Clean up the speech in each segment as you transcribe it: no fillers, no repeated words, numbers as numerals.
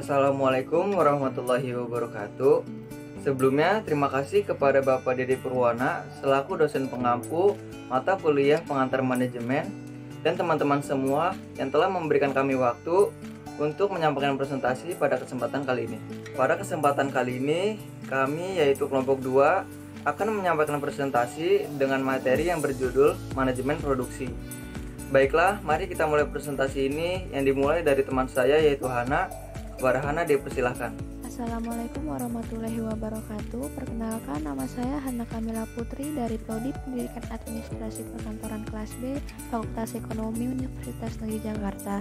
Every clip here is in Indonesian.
Assalamualaikum warahmatullahi wabarakatuh. Sebelumnya, terima kasih kepada Bapak Dede Purwana selaku dosen pengampu mata kuliah pengantar manajemen dan teman-teman semua yang telah memberikan kami waktu untuk menyampaikan presentasi pada kesempatan kali ini. Pada kesempatan kali ini, kami yaitu kelompok 2 akan menyampaikan presentasi dengan materi yang berjudul manajemen produksi. Baiklah, mari kita mulai presentasi ini yang dimulai dari teman saya yaitu Hana. Kepada Hana dipersilahkan. Assalamualaikum warahmatullahi wabarakatuh. Perkenalkan, nama saya Hana Kamila Putri dari Prodi Pendidikan Administrasi Perkantoran kelas B, Fakultas Ekonomi Universitas Negeri Jakarta.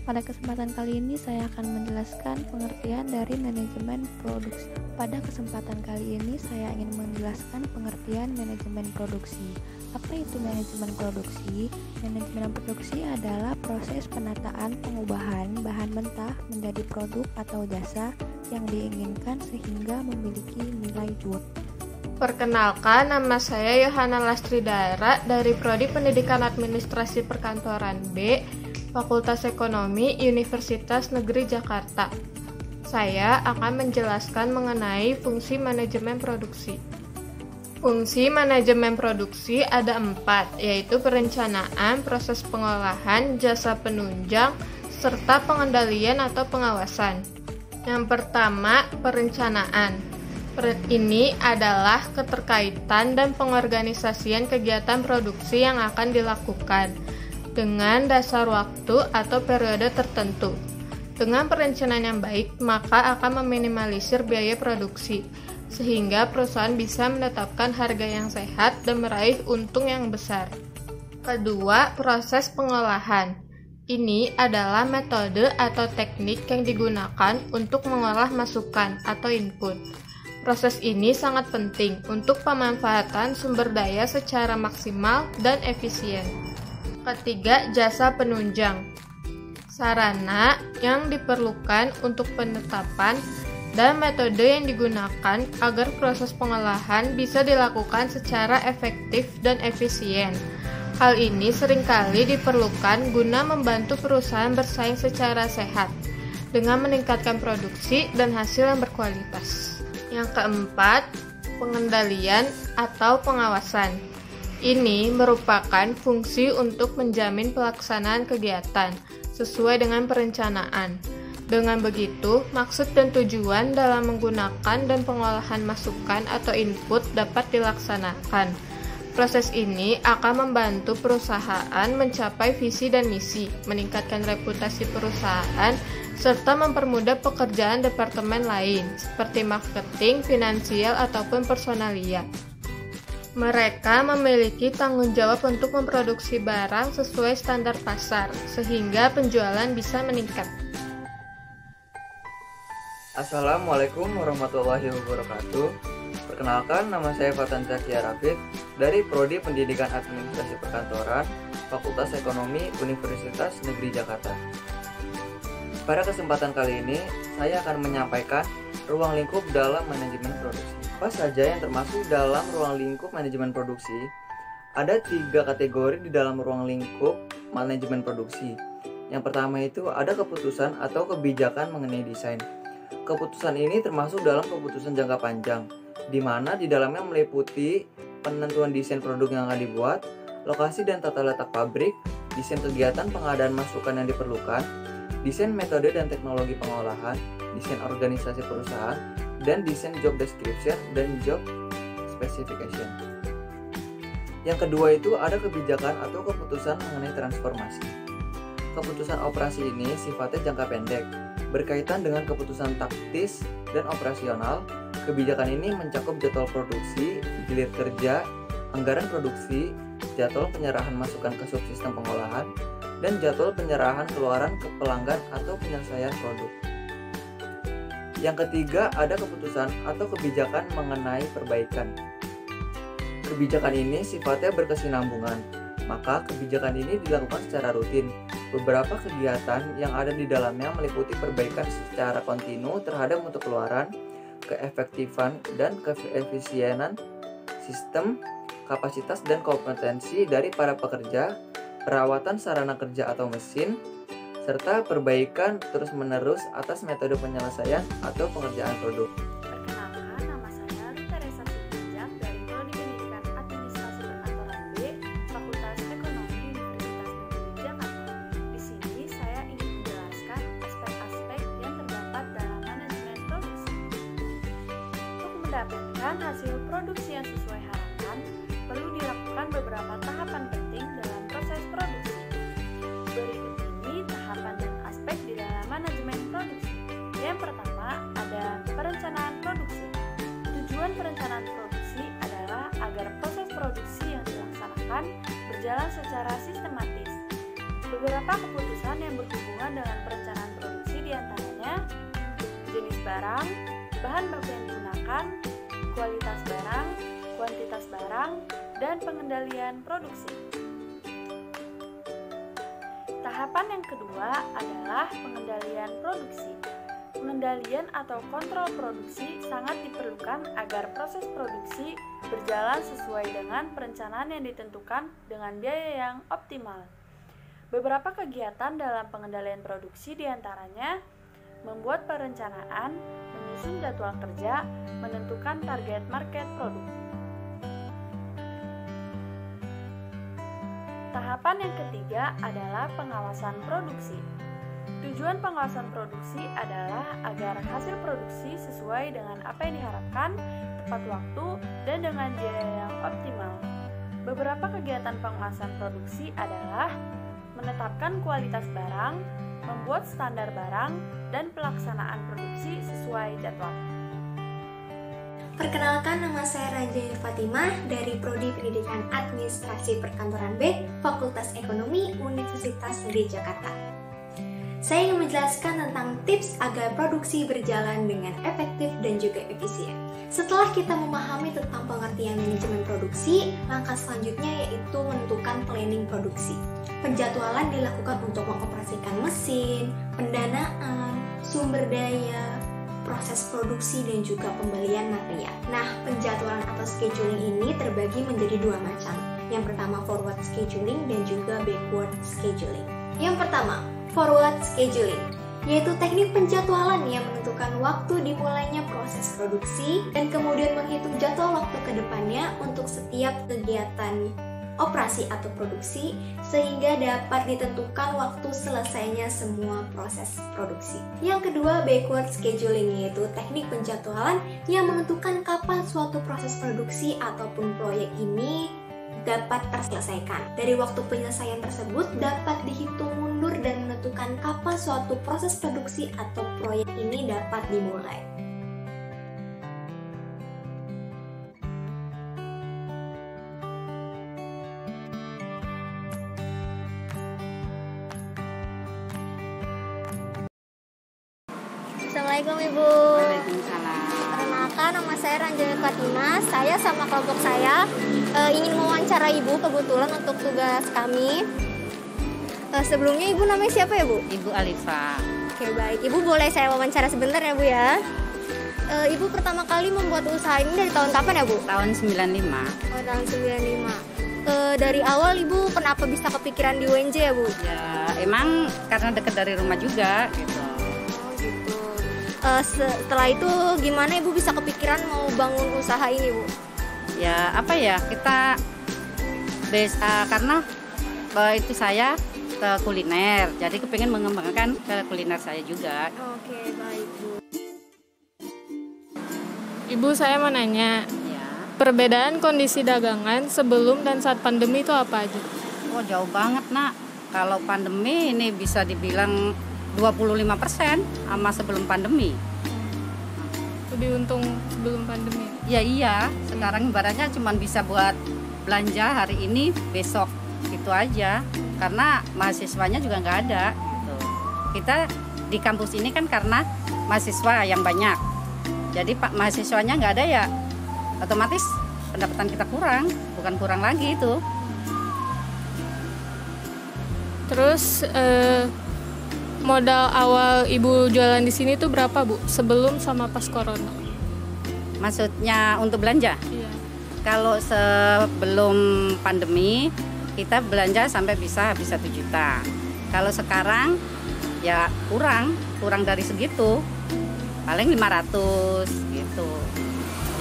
Pada kesempatan kali ini saya akan menjelaskan pengertian dari manajemen produksi. Pada kesempatan kali ini saya ingin menjelaskan pengertian manajemen produksi. Apa itu manajemen produksi? Manajemen produksi adalah proses penataan pengubahan bahan mentah menjadi produk atau jasa yang diinginkan sehingga memiliki nilai jual. Perkenalkan, nama saya Yohana Lastri Daera dari Prodi Pendidikan Administrasi Perkantoran B, Fakultas Ekonomi Universitas Negeri Jakarta. Saya akan menjelaskan mengenai fungsi manajemen produksi. Fungsi manajemen produksi ada 4, yaitu perencanaan, proses pengolahan, jasa penunjang, serta pengendalian atau pengawasan. Yang pertama, perencanaan. Ini adalah keterkaitan dan pengorganisasian kegiatan produksi yang akan dilakukan dengan dasar waktu atau periode tertentu. Dengan perencanaan yang baik, maka akan meminimalisir biaya produksi, sehingga perusahaan bisa menetapkan harga yang sehat dan meraih untung yang besar. Kedua, proses pengolahan. Ini adalah metode atau teknik yang digunakan untuk mengolah masukan atau input. Proses ini sangat penting untuk pemanfaatan sumber daya secara maksimal dan efisien. Ketiga, jasa penunjang. Sarana yang diperlukan untuk penetapan dan metode yang digunakan agar proses pengolahan bisa dilakukan secara efektif dan efisien. Hal ini seringkali diperlukan guna membantu perusahaan bersaing secara sehat dengan meningkatkan produksi dan hasil yang berkualitas. Yang keempat, pengendalian atau pengawasan. Ini merupakan fungsi untuk menjamin pelaksanaan kegiatan sesuai dengan perencanaan. Dengan begitu, maksud dan tujuan dalam menggunakan dan pengolahan masukan atau input dapat dilaksanakan. Proses ini akan membantu perusahaan mencapai visi dan misi, meningkatkan reputasi perusahaan, serta mempermudah pekerjaan departemen lain, seperti marketing, finansial, ataupun personalia. Mereka memiliki tanggung jawab untuk memproduksi barang sesuai standar pasar, sehingga penjualan bisa meningkat. Assalamualaikum warahmatullahi wabarakatuh. Perkenalkan, nama saya Fatan Zakia Rafid dari Prodi Pendidikan Administrasi Perkantoran, Fakultas Ekonomi Universitas Negeri Jakarta. Pada kesempatan kali ini, saya akan menyampaikan ruang lingkup dalam manajemen produksi. Apa saja yang termasuk dalam ruang lingkup manajemen produksi? Ada 3 kategori di dalam ruang lingkup manajemen produksi. Yang pertama itu ada keputusan atau kebijakan mengenai desain. Keputusan ini termasuk dalam keputusan jangka panjang, di mana di dalamnya meliputi penentuan desain produk yang akan dibuat, lokasi dan tata letak pabrik, desain kegiatan pengadaan masukan yang diperlukan, desain metode dan teknologi pengolahan, desain organisasi perusahaan, dan desain job description dan job specification. Yang kedua itu ada kebijakan atau keputusan mengenai transformasi. Keputusan operasi ini sifatnya jangka pendek, berkaitan dengan keputusan taktis dan operasional. Kebijakan ini mencakup jadwal produksi, gilir kerja, anggaran produksi, jadwal penyerahan masukan ke subsistem pengolahan, dan jadwal penyerahan keluaran ke pelanggan atau penyelesaian produk. Yang ketiga ada keputusan atau kebijakan mengenai perbaikan. Kebijakan ini sifatnya berkesinambungan, maka kebijakan ini dilakukan secara rutin. Beberapa kegiatan yang ada di dalamnya meliputi perbaikan secara kontinu terhadap mutu keluaran, keefektifan dan keefisienan sistem, kapasitas dan kompetensi dari para pekerja, perawatan sarana kerja atau mesin, serta perbaikan terus-menerus atas metode penyelesaian atau pengerjaan produk. Perkenalkan, nama saya Teresa Sitinjak dari Prodi Pendidikan Administrasi Perkantoran B, Fakultas Ekonomi Universitas Negeri Jakarta. Di sini saya ingin menjelaskan aspek-aspek yang terdapat dalam manajemen produksi. Untuk mendapatkan hasil produksi yang sesuai harapan, perlu dilakukan beberapa tahapan penting dalam proses produksi. Berikut ini tahapan dan aspek di dalam manajemen produksi. Yang pertama ada perencanaan produksi. Tujuan perencanaan produksi adalah agar proses produksi yang dilaksanakan berjalan secara sistematis. Beberapa keputusan yang berhubungan dengan perencanaan produksi diantaranya jenis barang, bahan baku yang digunakan, kualitas barang, kuantitas barang, dan pengendalian produksi. Tahapan yang kedua adalah pengendalian produksi. Pengendalian atau kontrol produksi sangat diperlukan agar proses produksi berjalan sesuai dengan perencanaan yang ditentukan dengan biaya yang optimal. Beberapa kegiatan dalam pengendalian produksi diantaranya membuat perencanaan, menyusun jadwal kerja, menentukan target market produk. Tahapan yang ketiga adalah pengawasan produksi. Tujuan pengawasan produksi adalah agar hasil produksi sesuai dengan apa yang diharapkan, tepat waktu, dan dengan biaya yang optimal. Beberapa kegiatan pengawasan produksi adalah menetapkan kualitas barang, membuat standar barang, dan pelaksanaan produksi sesuai jadwal. Perkenalkan, nama saya Raja Fatimah dari Prodi Pendidikan Administrasi Perkantoran B, Fakultas Ekonomi Universitas Negeri Jakarta. Saya ingin menjelaskan tentang tips agar produksi berjalan dengan efektif dan juga efisien. Setelah kita memahami tentang pengertian manajemen produksi, langkah selanjutnya yaitu menentukan planning produksi. Penjadwalan dilakukan untuk mengoperasikan mesin, pendanaan, sumber daya, proses produksi, dan juga pembelian material. Nah, penjadwalan atau scheduling ini terbagi menjadi dua macam. Yang pertama forward scheduling dan juga backward scheduling. Yang pertama, forward scheduling, yaitu teknik penjadwalan yang menentukan waktu dimulainya proses produksi dan kemudian menghitung jadwal waktu ke depannya untuk setiap kegiatan operasi atau produksi sehingga dapat ditentukan waktu selesainya semua proses produksi. Yang kedua, backward scheduling, yaitu teknik penjadwalan yang menentukan kapan suatu proses produksi ataupun proyek ini dapat terselesaikan. Dari waktu penyelesaian tersebut dapat dihitung mundur dan menentukan kapan suatu proses produksi atau proyek ini dapat dimulai. Assalamualaikum Ibu. Waalaikumsalam. Perkenalkan, nama saya Ranjani Fatimah. Saya sama kelompok saya ingin mewawancara Ibu kebetulan untuk tugas kami. Sebelumnya Ibu namanya siapa ya Bu? Ibu Alifa. Oke, baik. Ibu boleh saya wawancara sebentar ya Bu ya? Ibu pertama kali membuat usaha ini dari tahun kapan ya Bu? Tahun 95. Oh, tahun 95. Dari awal Ibu kenapa bisa kepikiran di UNJ ya Bu? Ya emang karena dekat dari rumah juga gitu. Setelah itu gimana Ibu bisa kepikiran mau bangun usaha ini Bu? Ya apa ya, kita karena itu saya ke kuliner, jadi kepingin mengembangkan ke kuliner saya juga. Oke, baik Bu. Ibu, saya mau nanya, Ya. perbedaan kondisi dagangan sebelum dan saat pandemi itu apa aja? Oh jauh banget nak. Kalau pandemi ini bisa dibilang 25% sama sebelum pandemi. Lebih untung sebelum pandemi? Ya iya, sekarang ibaratnya cuma bisa buat belanja hari ini, besok gitu aja. Karena mahasiswanya juga nggak ada. Gitu. Kita di kampus ini kan karena mahasiswa yang banyak. Jadi pak mahasiswanya nggak ada ya, otomatis pendapatan kita kurang, bukan kurang lagi itu. Terus modal awal Ibu jualan di sini tuh berapa Bu? Sebelum sama pas corona? Maksudnya untuk belanja? Iya. Kalau sebelum pandemi kita belanja sampai bisa habis 1 juta. Kalau sekarang ya kurang dari segitu, paling 500 gitu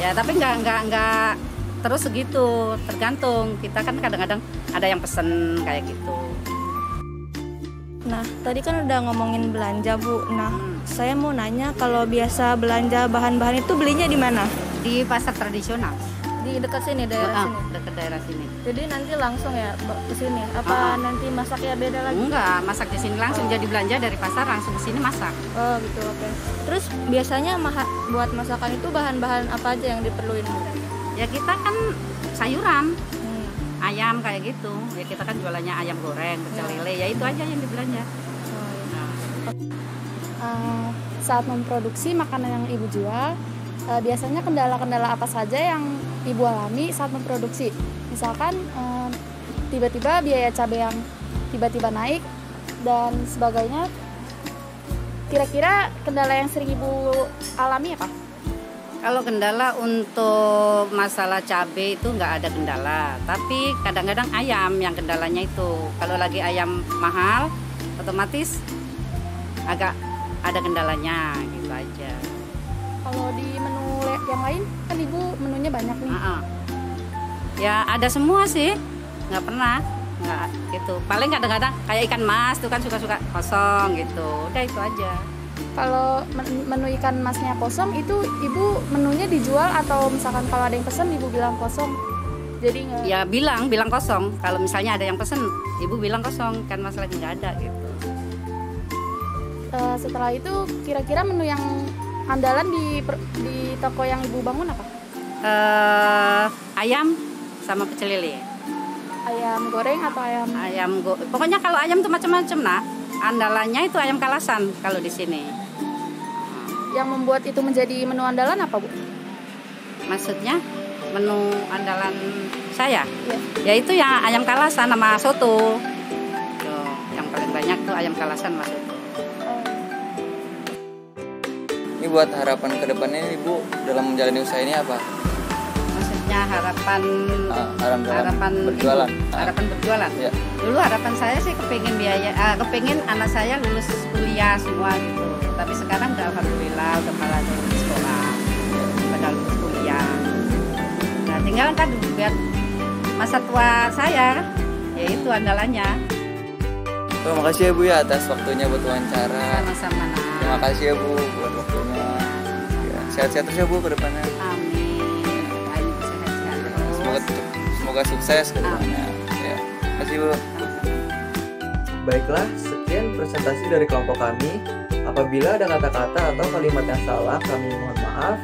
ya. Tapi nggak terus segitu, tergantung. Kita kan kadang-kadang ada yang pesen kayak gitu. Nah, tadi kan udah ngomongin belanja, Bu. Nah, saya mau nanya, kalau biasa belanja bahan-bahan itu belinya di mana? Di pasar tradisional. Di dekat sini, daerah sini? Dekat daerah sini. Jadi nanti langsung ya ke sini? Apa nanti masaknya beda lagi? Enggak, masak di sini langsung. Jadi belanja dari pasar langsung ke sini masak. Oh gitu, oke. Terus biasanya buat masakan itu bahan-bahan apa aja yang diperluin, Bu? Ya kita kan sayuran, ayam kayak gitu. Ya kita kan jualannya ayam goreng, pecel lele, ya itu aja yang dibelanja. Saat memproduksi makanan yang Ibu jual, biasanya kendala-kendala apa saja yang Ibu alami saat memproduksi? Misalkan tiba-tiba biaya cabai yang tiba-tiba naik dan sebagainya. Kira-kira kendala yang sering Ibu alami apa? Kalau kendala untuk masalah cabai itu nggak ada kendala, tapi kadang-kadang ayam yang kendalanya itu. Kalau lagi ayam mahal, otomatis agak ada kendalanya gitu aja. Kalau di menu yang lain kan Ibu menunya banyak nih. Ya ada semua sih, nggak pernah nggak gitu. Paling kadang-kadang kayak ikan mas tuh kan suka-suka kosong gitu. Udah itu aja. Kalau menu ikan masnya kosong, itu Ibu menunya dijual atau misalkan kalau ada yang pesen Ibu bilang kosong? Jadi nggak? Ya bilang kosong. Kalau misalnya ada yang pesen, Ibu bilang kosong, kan mas lagi nggak ada gitu. Setelah itu kira-kira menu yang andalan di toko yang Ibu bangun apa? Ayam sama pecel lele. Ayam goreng atau ayam? Pokoknya kalau ayam tuh macam-macam. Nah, andalannya itu ayam kalasan kalau di sini. Yang membuat itu menjadi menu andalan apa, Bu? Maksudnya menu andalan saya? Ya. Yaitu yang ayam kalasan sama soto. Tuh, yang paling banyak tuh ayam kalasan sama soto. Ini buat harapan ke depannya Ibu dalam menjalani usaha ini apa? Maksudnya harapan berjualan. Harapan berjualan. Ya. Dulu harapan saya sih kepingin anak saya lulus kuliah semua gitu. Tapi sekarang udah alhamdulillah udah pada lulus sekolah, pada lulus kuliah. Nah tinggal kan biar masa tua saya, ya itu andalannya. Terima kasih ya Bu ya atas waktunya buat wawancara. Sama-sama. Terima kasih ya Bu buat waktunya. Ya, sehat-sehat terus ya Bu ke depannya. Amin. Sehat-sehat terus. Semoga sukses ke depannya. Ya. Terima kasih Bu. Baiklah, sekian presentasi dari kelompok kami. Apabila ada kata-kata atau kalimat yang salah, kami mohon maaf.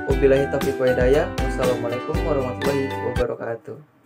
Wabillahi taufiq wa hidayah. Wassalamualaikum warahmatullahi wabarakatuh.